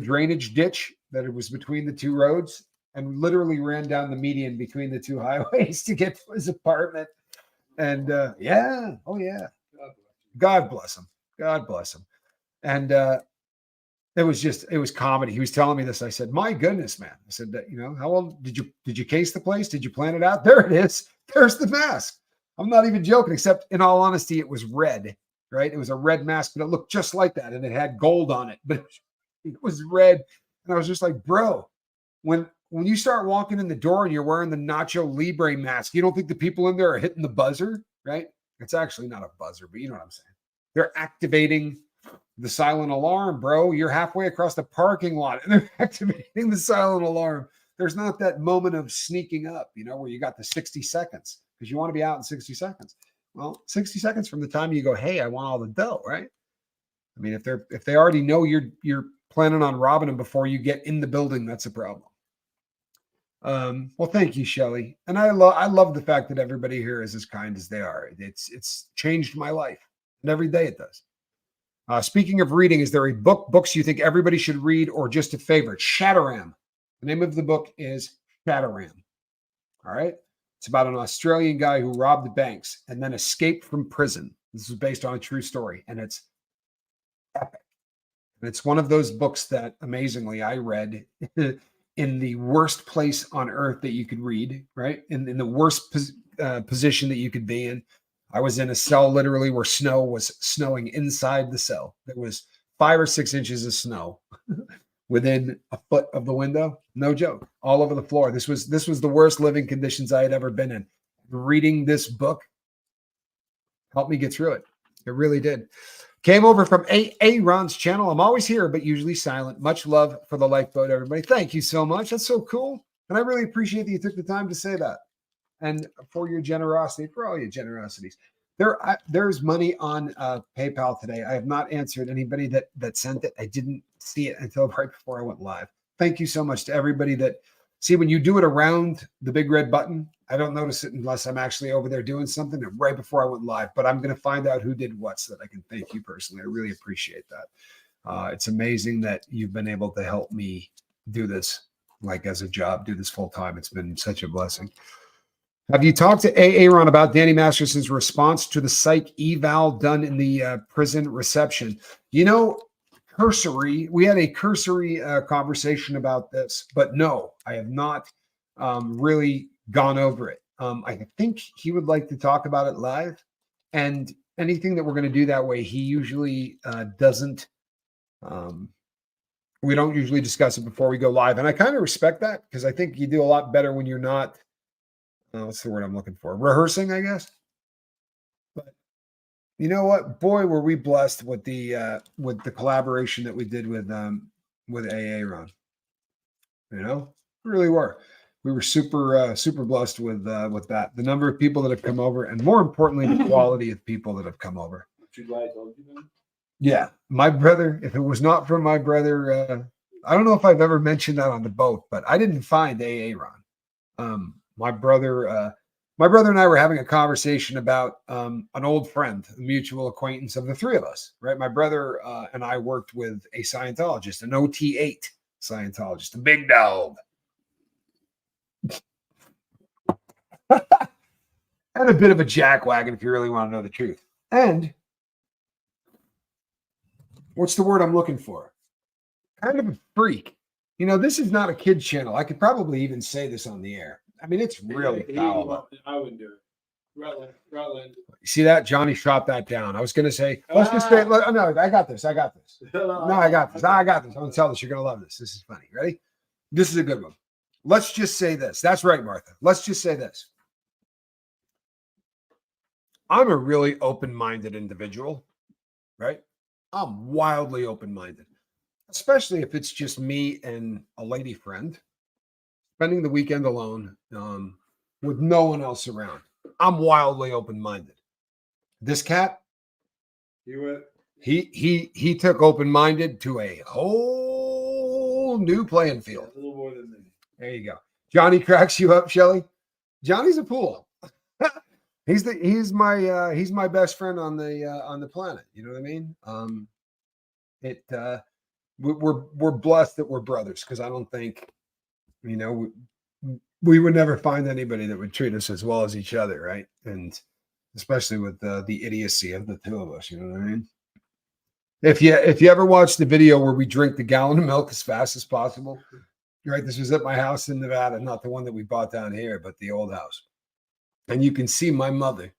drainage ditch that it was between the two roads and literally ran down the median between the two highways to get to his apartment. And yeah. Oh yeah. God bless him. God bless him. And it was comedy. He was telling me this. I said, my goodness, man. I said, how old did you case the place? Did you plan it out? There it is. There's the mask. I'm not even joking, except in all honesty, it was red, right? It was a red mask, but it looked just like that. And it had gold on it, but it was red. And I was just like, bro, when you start walking in the door and you're wearing the Nacho Libre mask, you don't think the people in there are hitting the buzzer, right? It's actually not a buzzer, but you know what I'm saying. They're activating the silent alarm, bro. You're halfway across the parking lot and they're activating the silent alarm. There's not that moment of sneaking up, where you got the 60 seconds because you want to be out in 60 seconds. Well, 60 seconds from the time you go, hey, I want all the dough, right? I mean, if they already know you're planning on robbing them before you get in the building, that's a problem. Well, thank you, Shelly. And I love the fact that everybody here is as kind as they are. It's changed my life, and every day it does. Speaking of reading, is there a books you think everybody should read, or just a favorite? Shatteram. The name of the book is Shatteram. All right. It's about an Australian guy who robbed banks and then escaped from prison. This is based on a true story, and it's epic. And it's one of those books that, amazingly, I read in the worst place on earth that you could read, right? In the worst position that you could be in. I was in a cell literally where snow was snowing inside the cell. There was 5 or 6 inches of snow within a foot of the window. No joke. All over the floor. This was the worst living conditions I had ever been in. Reading this book helped me get through it. It really did. Came over from Ron's channel. I'm always here, but usually silent. Much love for the lifeboat, everybody. Thank you so much. That's so cool. And I really appreciate that you took the time to say that. And for your generosity, for all your generosities. There's money on PayPal today. I have not answered anybody that sent it. I didn't see it until right before I went live. Thank you so much to everybody that see when you do it around the big red button. I don't notice it unless I'm actually over there doing something right before I went live. But I'm going to find out who did what so that I can thank you personally. I really appreciate that. It's amazing that you've been able to help me do this like as a job, do this full time. It's been such a blessing. Have you talked to Aaron about Danny Masterson's response to the psych eval done in the prison reception? You know, cursory. We had a cursory conversation about this, but no, I have not really gone over it. I think he would like to talk about it live, and anything that we're going to do that way, he usually doesn't. We don't usually discuss it before we go live, and I kind of respect that because I think you do a lot better when you're not. What's the word I'm looking for? Rehearsing, I guess. But you know what? Boy, were we blessed with the collaboration that we did with Ron. You know, we really were. We were super blessed with that. The number of people that have come over, and more importantly, the quality of people that have come over. Yeah, my brother. If it was not for my brother, I don't know if I've ever mentioned that on the boat, but I didn't find Ron. My brother and I were having a conversation about an old friend, a mutual acquaintance of the three of us, right? My brother and I worked with a Scientologist, an OT8 Scientologist, a big dog. And a bit of a jackwagon, if you really want to know the truth. And what's the word I'm looking for? Kind of a freak. You know, this is not a kid's channel. I could probably even say this on the air. I mean, it's really foul. I wouldn't do it. Rutland. You see that? Johnny shot that down. I was going to say, let's just say, no, I got this. No, I got this. I'm going to tell this. You're going to love this. This is funny. Ready? This is a good one. Let's just say this. That's right, Martha. Let's just say this. I'm a really open-minded individual, right? I'm wildly open-minded, especially if it's just me and a lady friend. Spending the weekend alone with no one else around. I'm wildly open-minded. This cat, he took open-minded to a whole new playing field. A little more than me. There you go. Johnny cracks you up, Shelly. Johnny's a pool. he's my best friend on the planet. You know what I mean? We're blessed that we're brothers because I don't think. You know, we would never find anybody that would treat us as well as each other, right? And especially with the idiocy of the two of us, you know what I mean? If you ever watch the video where we drink the gallon of milk as fast as possible, right? This was at my house in Nevada, not the one that we bought down here, but the old house. And you can see my mother,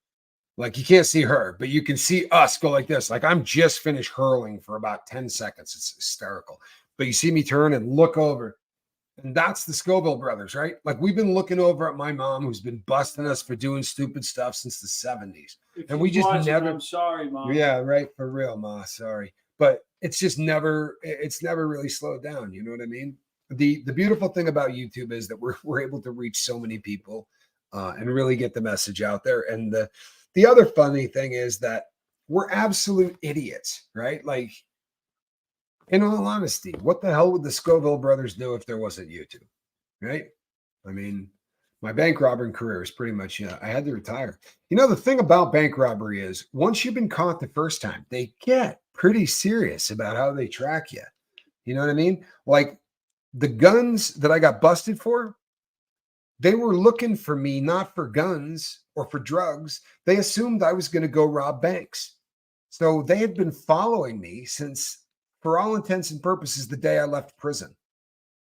like you can't see her, but you can see us go like this. Like I'm just finished hurling for about 10 seconds. It's hysterical. But you see me turn and look over. And that's the Scoville Brothers, right? Like we've been looking over at my mom, who's been busting us for doing stupid stuff since the 70s. And we just never. I'm sorry, Mom. Yeah, right. For real, Ma. Sorry. But it's just never really slowed down. You know what I mean? The beautiful thing about YouTube is that we're able to reach so many people and really get the message out there. And the other funny thing is that we're absolute idiots, right? Like In all honesty, what the hell would the Scoville Brothers do if there wasn't YouTube? Right? I mean, my bank robbing career is pretty much, I had to retire. The thing about bank robbery is once you've been caught the first time, they get pretty serious about how they track you. You know what I mean? Like the guns that I got busted for, they were looking for me, not for guns or for drugs. They assumed I was going to go rob banks. So they had been following me since, for all intents and purposes, the day I left prison.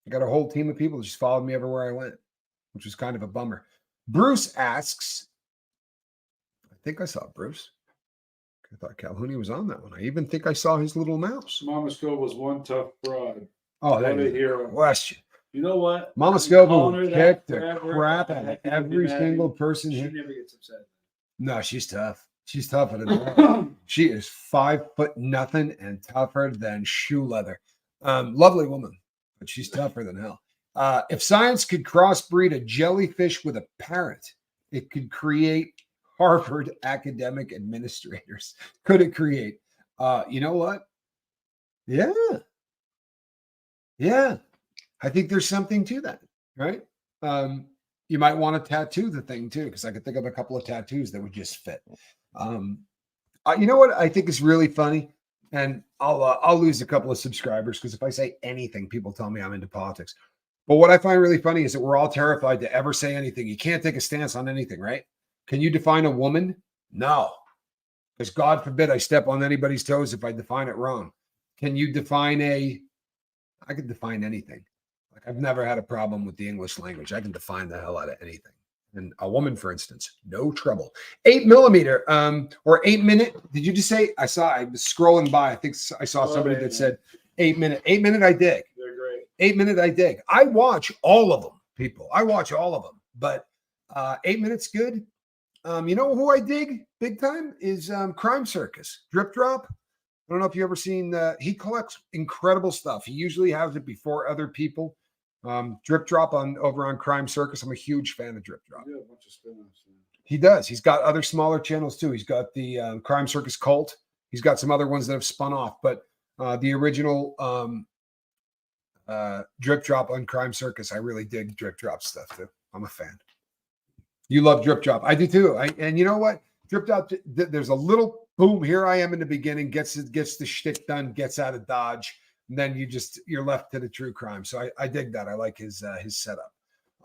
I got a whole team of people that just followed me everywhere I went, which was kind of a bummer. Bruce asks, I think I saw Bruce. I thought Calhoun was on that one. I even think I saw his little mouse. Mama Scoville was one tough broad. Oh, What that a is hero. a question. You know what? Mama I've been Scoville calling her will that kick the forever. crap I out of think you'd every be mad. single person She here. never gets upset. No, she's tough. She's tougher than hell. She is 5'0" and tougher than shoe leather. Lovely woman, but she's tougher than hell. If science could crossbreed a jellyfish with a parrot, it could create Harvard academic administrators. Could it create? You know what? Yeah. Yeah. I think there's something to that, right? You might want to tattoo the thing too, because I could think of a couple of tattoos that would just fit. You know what I think is really funny, and I'll lose a couple of subscribers because if I say anything, people tell me I'm into politics. But what I find really funny is that we're all terrified to ever say anything. You can't take a stance on anything, right? Can you define a woman? No, because God forbid I step on anybody's toes if I define it wrong. Can you define I could define anything. Like I've never had a problem with the English language. I can define the hell out of anything. And a woman, for instance, no trouble. 8mm, or 8 minute. Did you just say? I was scrolling by. I think I saw somebody that said 8 minute. 8 minute, I dig. They're great. 8 minute, I dig. I watch all of them, people. I watch all of them. But 8 minutes, good. You know who I dig big time is Crime Circus. Drip Drop. I don't know if you ever seen he collects incredible stuff. He usually has it before other people. Drip Drop over on Crime Circus. I'm a huge fan of Drip Drop. You do a bunch of spin-offs. He does. He's got other smaller channels too. He's got the Crime Circus Cult. He's got some other ones that have spun off, but the original Drip Drop on Crime Circus, I really dig Drip Drop stuff too. I'm a fan. You love Drip Drop. I do too. And you know what? Drip Drop, there's a little boom. Here I am in the beginning, gets the shtick done, gets out of Dodge. And then you're left to the true crime. So I dig that. I like his setup.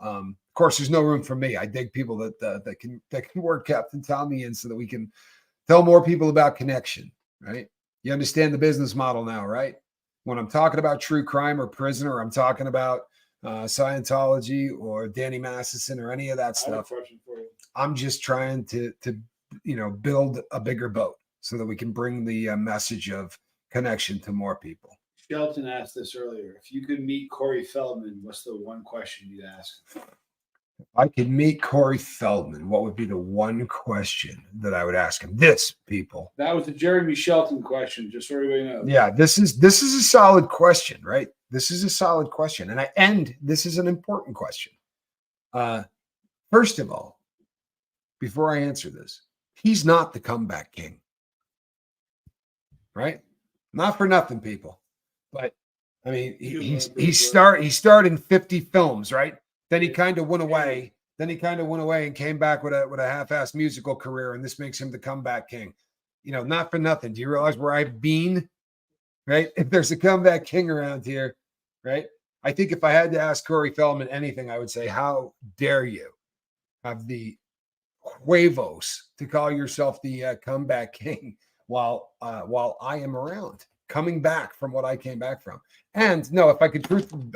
Of course, there's no room for me. I dig people that can work Captain Tommy in so that we can tell more people about connection, right? You understand the business model now, right? When I'm talking about true crime or prison, or I'm talking about Scientology or Danny Masterson or any of that stuff, I have a question for you. I'm just trying to build a bigger boat so that we can bring the message of connection to more people. Shelton asked this earlier. If you could meet Corey Feldman, what's the one question you'd ask him? If I could meet Corey Feldman, what would be the one question that I would ask him? This, people. That was the Jeremy Shelton question, just so everybody knows. Yeah, this is a solid question, right? This is a solid question. And this is an important question. First of all, before I answer this, he's not the comeback king. Right? Not for nothing, people. But I mean, he started in 50 films, right? Then he kind of went away. And came back with a half-assed musical career, and this makes him the comeback king. Not for nothing. Do you realize where I've been? Right? If there's a comeback king around here, right? I think if I had to ask Corey Feldman anything, I would say, how dare you have the huevos to call yourself the comeback king while I am around, coming back from what I came back from. And no, if I could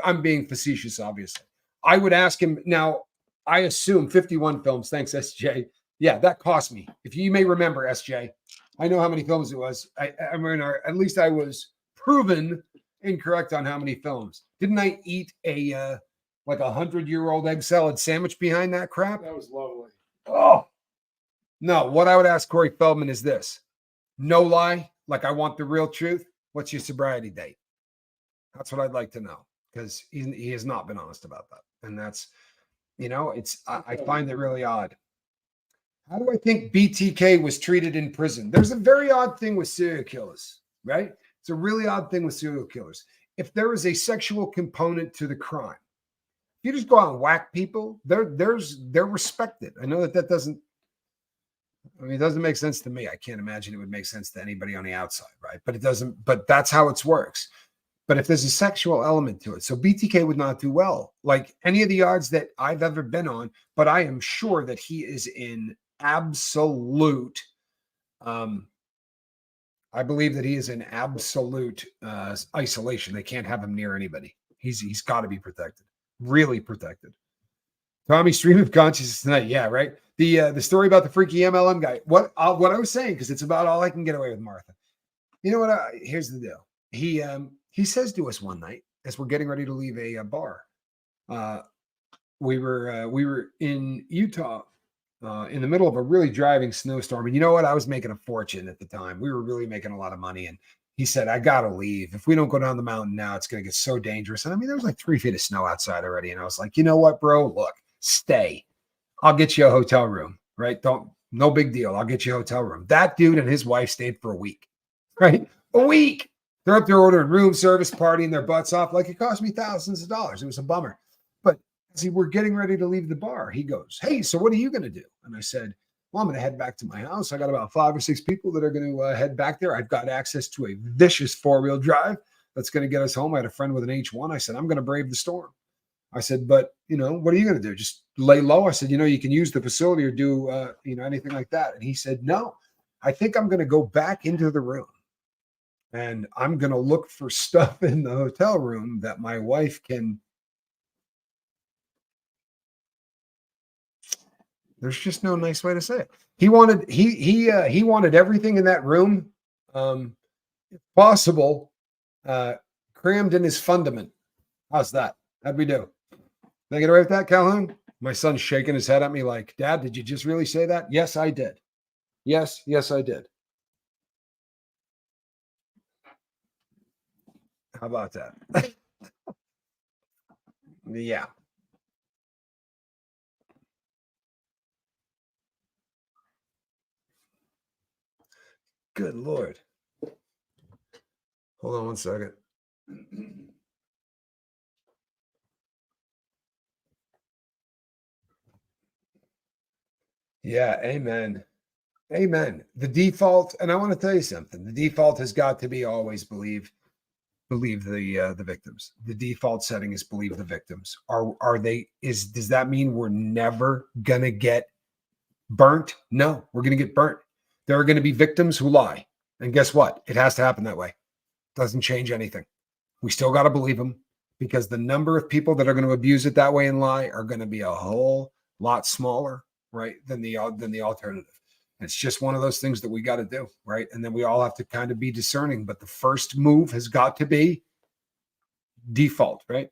I'm being facetious, obviously. I would ask him now. I assume 51 films. Thanks, SJ. Yeah, that cost me. If you may remember, SJ, I know how many films it was. I mean, at least I was proven incorrect on how many films. Didn't I eat a 100-year-old egg salad sandwich behind that crap? That was lovely. Oh, no. What I would ask Corey Feldman is this. No lie. Like, I want the real truth. What's your sobriety date? That's what I'd like to know, because he has not been honest about that. And that's, I find it really odd. How do I think BTK was treated in prison? There's a very odd thing with serial killers, right? It's It's a really odd thing with serial killers. If there is a sexual component to the crime, if you just go out and whack people, they're respected. I know that doesn't. I mean, it doesn't make sense to me. I can't imagine it would make sense to anybody on the outside, right? But it doesn't. But that's how it works. But if there's a sexual element to it, so BTK would not do well, like any of the yards that I've ever been on. But I am sure that he is in absolute. I believe that he is in absolute isolation. They can't have him near anybody. He's got to be protected, really protected. Tommy, stream of consciousness tonight. Yeah, right. The story about the freaky MLM guy. What I was saying, because it's about all I can get away with, Martha. You know what? Here's the deal. He says to us one night as we're getting ready to leave a bar. We were in Utah. In the middle of a really driving snowstorm. And you know what? I was making a fortune at the time. We were really making a lot of money. And he said, I got to leave. If we don't go down the mountain now, it's going to get so dangerous. And I mean, there was like 3 feet of snow outside already. And I was like, you know what, bro? Look, stay. I'll get you a hotel room, right? No big deal. I'll get you a hotel room. That dude and his wife stayed for a week, right? A week. They're up there ordering room service, partying their butts off. Like, it cost me thousands of dollars. It was a bummer. But as we're getting ready to leave the bar, he goes, hey, so what are you going to do? And I said, well, I'm going to head back to my house. I got about 5 or 6 people that are going to head back there. I've got access to a vicious 4-wheel drive that's going to get us home. I had a friend with an H1. I said, I'm going to brave the storm. I said, but, what are you going to do? Just lay low? I said, you can use the facility or do, anything like that. And he said, no, I think I'm going to go back into the room and I'm going to look for stuff in the hotel room that my wife can. There's just no nice way to say it. He wanted everything in that room, if possible, crammed in his fundament. How's that? How'd we do? Did I get away with that, Calhoun? My son's shaking his head at me like, Dad, did you just really say that? Yes, I did. Yes, I did. How about that? Yeah. Good Lord. Hold on one second. Yeah, amen. Amen. The default, and I want to tell you something. The default has got to be always believe the victims. The default setting is believe the victims. Does that mean we're never gonna get burnt? No, we're gonna get burnt. There are gonna be victims who lie. And guess what? It has to happen that way. Doesn't change anything. We still got to believe them because the number of people that are going to abuse it that way and lie are going to be a whole lot smaller, right, than the alternative. It's just one of those things that we got to do, right? And then we all have to kind of be discerning. But the first move has got to be default, right?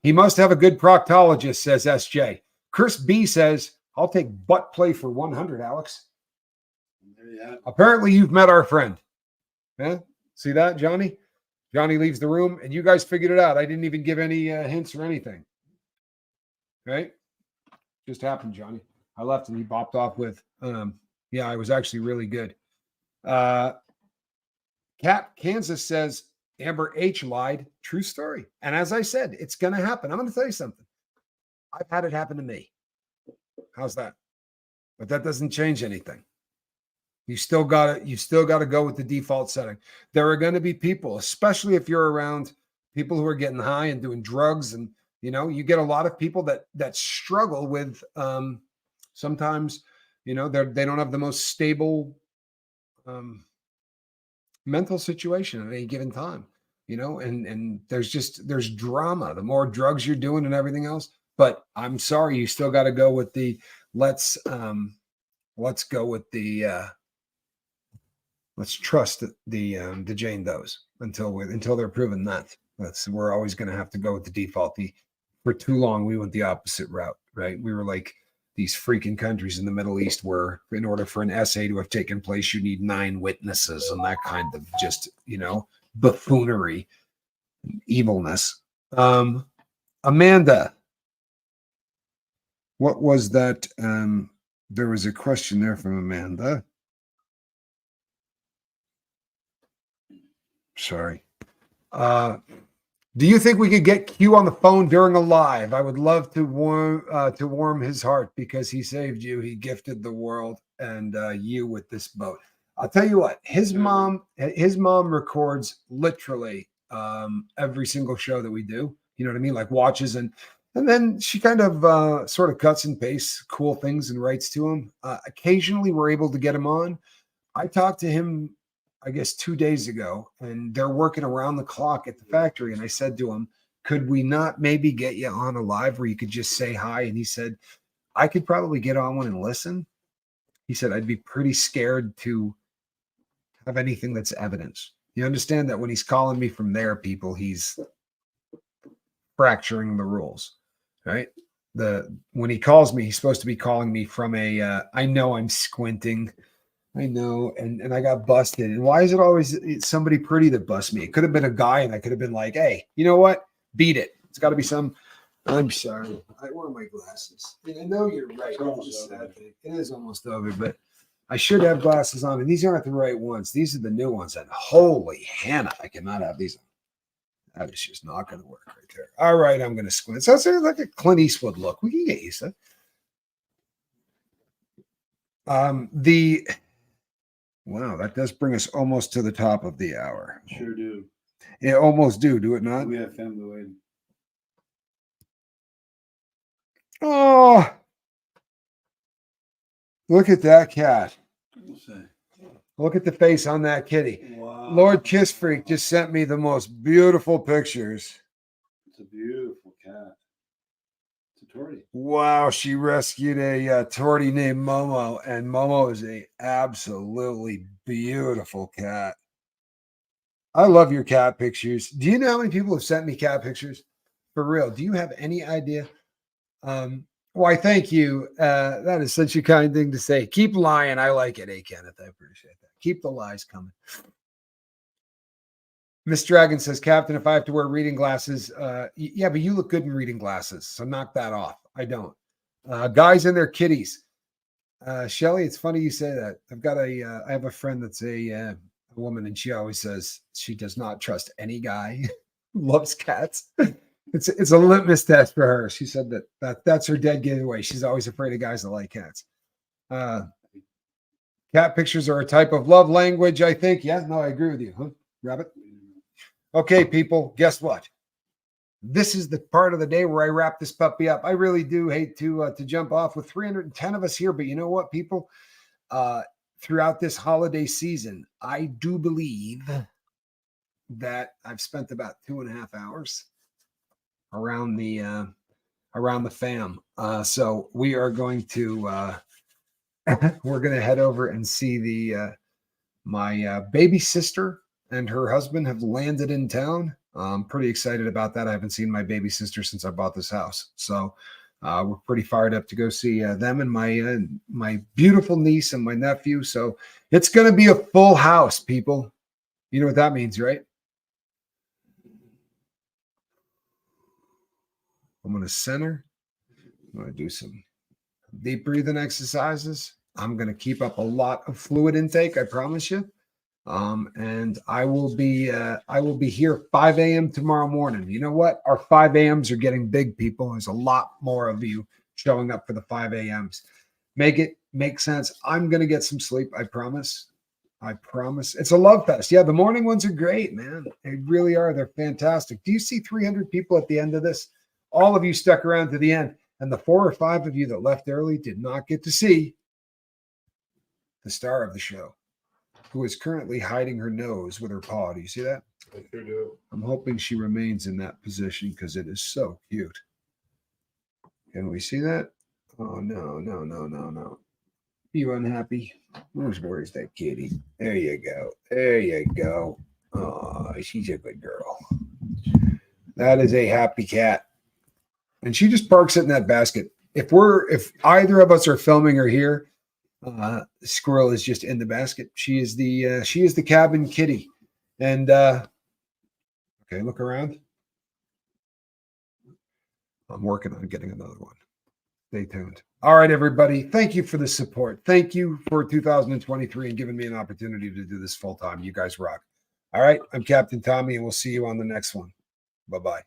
He must have a good proctologist, says SJ. Chris B says, I'll take butt play for 100, Alex. Yeah. Apparently you've met our friend. Yeah. See that, Johnny? Johnny leaves the room and you guys figured it out. I didn't even give any hints or anything. Right? Just happened, Johnny. I left and he bopped off with, yeah, I was actually really good. Cap Kansas says, Amber H lied. True story. And as I said, it's going to happen. I'm going to tell you something. I've had it happen to me. How's that? But that doesn't change anything. You still got to go with the default setting. There are going to be people, especially if you're around people who are getting high and doing drugs, and you get a lot of people that struggle with sometimes, they don't have the most stable mental situation at any given time, and there's drama. The more drugs you're doing and everything else, but I'm sorry, you still got to go with the let's go with the let's trust the Jane Does until they're proven that. We're always going to have to go with the default. For too long we went the opposite route, right? We were like these freaking countries in the Middle East where in order for an essay to have taken place, you need 9 witnesses and that kind of just, buffoonery and evilness. Amanda, what was that? There was a question there from Amanda. Sorry. Do you think we could get Q on the phone during a live? I would love to warm his heart because he saved you. He gifted the world and you with this boat. I'll tell you what. His mom records literally every single show that we do. You know what I mean? Like watches and then she kind of sort of cuts and pastes cool things and writes to him. Occasionally, we're able to get him on. I talked to him, I guess, 2 days ago, and they're working around the clock at the factory. And I said to him, could we not maybe get you on a live where you could just say hi? And he said, I could probably get on one and listen. He said, I'd be pretty scared to have anything that's evidence. You understand that when he's calling me from there, people, he's fracturing the rules, right? When he calls me, he's supposed to be calling me from I know I'm squinting. I know, and I got busted. And why is it always somebody pretty that busts me? It could have been a guy, and I could have been like, hey, you know what? Beat it. It's got to be some. I'm sorry. I wear my glasses. And I know you're right. It is almost over, but I should have glasses on. And these aren't the right ones. These are the new ones. And holy Hannah, I cannot have these on. That is just not going to work right there. All right, I'm going to squint. So it's like a Clint Eastwood look. We can get used to it. Wow, that does bring us almost to the top of the hour. Sure do. Yeah, almost do it not? We have family waiting. Oh, look at that cat. Look at the face on that kitty. Wow. Lord Kiss Freak just sent me the most beautiful pictures. It's a beautiful cat. It's a tortie. Wow, she rescued a tortie named Momo, and Momo is a absolutely beautiful cat. I love your cat pictures. Do you know how many people have sent me cat pictures? For real, do you have any idea? Why, thank you. That is such a kind thing to say. Keep lying. I like it. Hey, Kenneth, I appreciate that. Keep the lies coming. Miss Dragon says, Captain, if I have to wear reading glasses, yeah, but you look good in reading glasses, so knock that off. I don't. Guys and their kitties. Shelly, it's funny you say that. I have a friend that's a woman, and she always says she does not trust any guy who loves cats. It's a litmus test for her. She said that's her dead giveaway. She's always afraid of guys that like cats. Cat pictures are a type of love language, I think. Yeah, no, I agree with you. Huh, Rabbit? Okay, people, guess what? This is the part of the day where I wrap this puppy up. I really do hate to jump off with 310 of us here, but you know what, people? Throughout this holiday season, I do believe that I've spent about 2.5 hours around the fam. So we are going to we're going to head over and see my baby sister and her husband have landed in town. I'm pretty excited about that. I haven't seen my baby sister since I bought this house. So we're pretty fired up to go see them and my beautiful niece and my nephew. So it's going to be a full house, people. You know what that means, right? I'm going to center. I'm going to do some deep breathing exercises. I'm going to keep up a lot of fluid intake, I promise you. And I will be here 5 a.m. tomorrow morning. You know what? Our 5 a.m.s are getting big, people. There's a lot more of you showing up for the 5 a.m.s. Make it make sense. I'm going to get some sleep. I promise. I promise. It's a love fest. Yeah, the morning ones are great, man. They really are. They're fantastic. Do you see 300 people at the end of this? All of you stuck around to the end. And the 4 or 5 of you that left early did not get to see the star of the show, who is currently hiding her nose with her paw. Do you see that? I sure do. I'm hoping she remains in that position because it is so cute. Can we see that? Oh, no. You unhappy? Where's that kitty? There you go. There you go. Oh, she's a good girl. That is a happy cat. And she just parks it in that basket. If either of us are filming her here, the squirrel is just in the basket. She is the cabin kitty. And okay, look around. I'm working on getting another one. Stay tuned. All right, everybody. Thank you for the support. Thank you for 2023 and giving me an opportunity to do this full time. You guys rock. All right. I'm Captain Tommy, and we'll see you on the next one. Bye-bye.